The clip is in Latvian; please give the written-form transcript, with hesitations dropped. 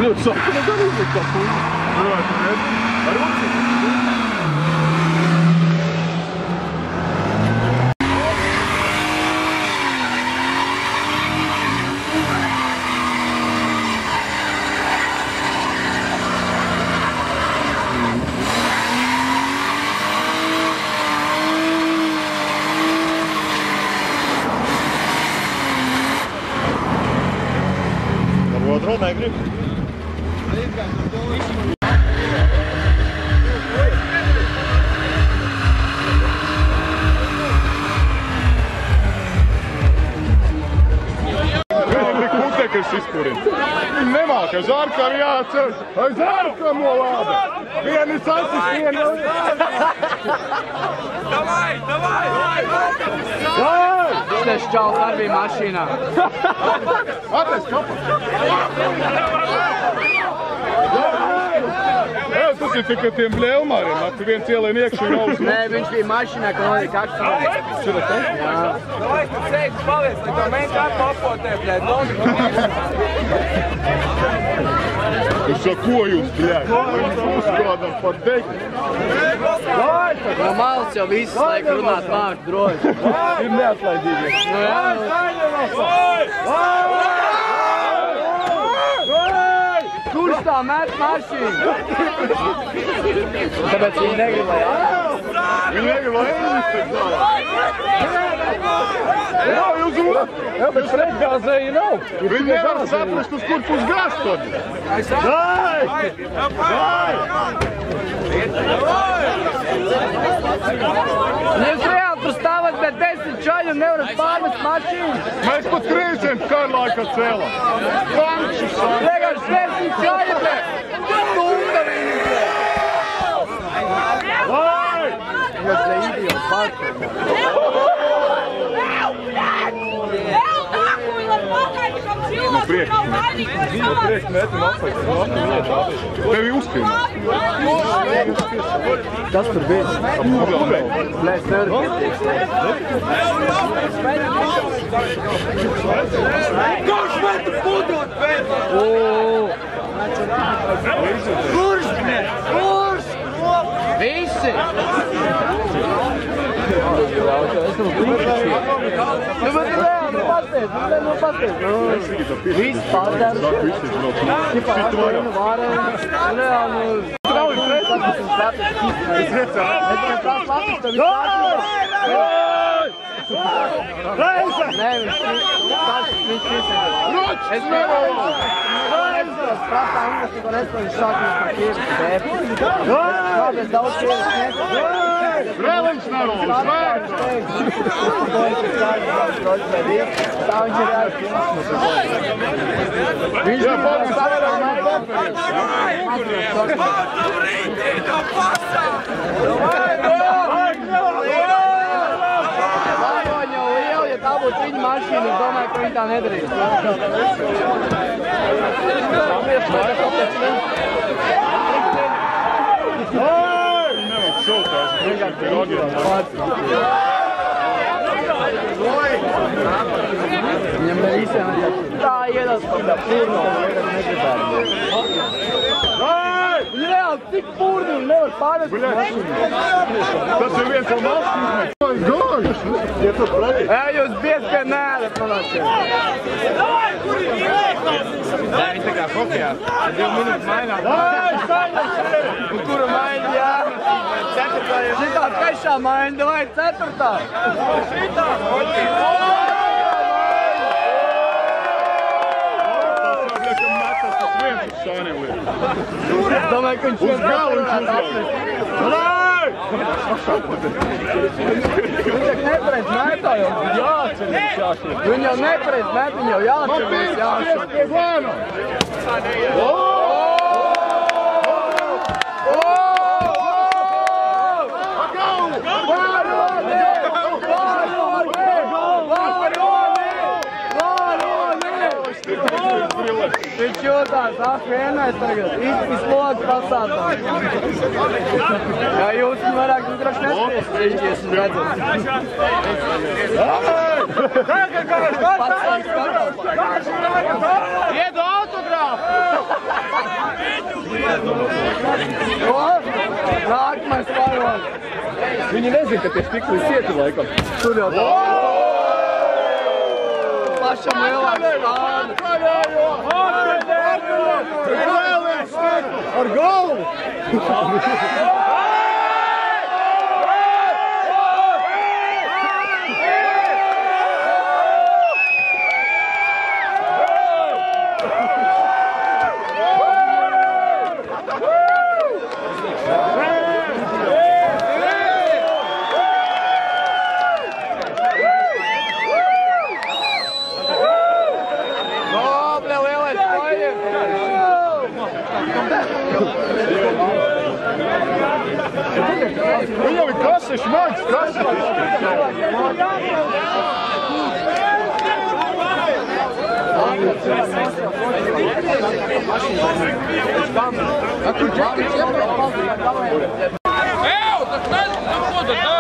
Ļoti saka, nedarīt kā puņi. Ar ruci. Otro negribu. Viņam tik putekļus izkurina. Viņi nemāk, aiz ārkām jāatcer. Aiz ārkām nolāda. Vieni sacis, vieni. Davai, davai! Tas čals arī bija mašīnā. Atnes kapā. Tas ir tikai tiem bļēlmāriem. Tu viens ielien iekšā un augs. Nē, viņš bija mašīnā, ka notiek akcidents. Šitā te? Jā. Davai, tu sēdzi paliec, ka tev mēs kā popotē, bļēd, Tu sako jūs, bļēd. Uzkādam par degli. No malas jau viss laik runāt vārdu droši. Ir neatlaidīgi. Nu jā. Kurš tā met mašīnu? Tāpēc viņi negrib, lai Viņi negrib, lai ēņas Jā, jūs zināt. Jā, bet pretgāzēji nav. Viņi nevar saprast, uz kur pus gāz tad. Dai! Jūs reāli tur stāvat, bet 10 čaļu nevarat pārmest mašīnu. Mēs pat krīciem kārlaika cēlām. Pankšus sāk. Vienkārši 10 čaļu, bet stunga viņi, bet. Vai! Jūs ne idioti pārši. No priekš metu un atpakaļ. Tevi uzspilnā. Kas tur bija? Nē, es nevaru pietieks. Kurš metu pudot, bet? Kurš, ne? Kurš? Visi! Es nu līdzi. Nu, bet nu pasties. Visi pārdēru. Tipā atvainu vārēm. Nu, Trauji pretās. es redzēju. Es viņam prās Latvijas, tev Nē, viņš Roč! Es nevaru. Es prasā Engliski, ko nesaku, viņš sāk mums par kievis. Kāpēc daudz kievis nesaku? Vreliņš narūs, vērts! Tā viņš ir jāsaka. Viņš Jā, ir paldies, Varoņi jau lieli, ja tā būtu viņa mašīna, es domāju, ka viņi tā nedarīs. Nevajag šautās, priekšāk pie rogiem. Viņam ne visiem tā iedas par tā purnu, ka negribētu. Viņi reāli tik purni un nevar pārvest mašīnu. Tas ir viens no mašīnas. Gājuši! Ja tu pretī. Jūs bieži pie nēdat manā šeit. Nē, viņi tā kā hokejā. 2 minūtes mainās. Un kura maina, jā? Šitā trešā maina, vai 4. Šitā! Es domāju, ka viņš Uz galu viņš atmest. Viņš jau nepareiz mētā, jau jāatcerīs jāšķiet. Viņi jau nepareiz mētā, viņi jau jāatcerīs jāšķiet. Viņš jūtās apvienais tagad. Īsti slogs pasātā. Jā, jūs viņu vairāk droši nespiest. Viņš esmu redzams. Iedu autogrāfu! Nākamais varonis. Viņi nezina, ka tie stikli sieti laikam. Tur jau tā. Pašam lielāk stāda. Ar galvu! Viņam ir kase šmags, kase! Evo, tak ne, ko da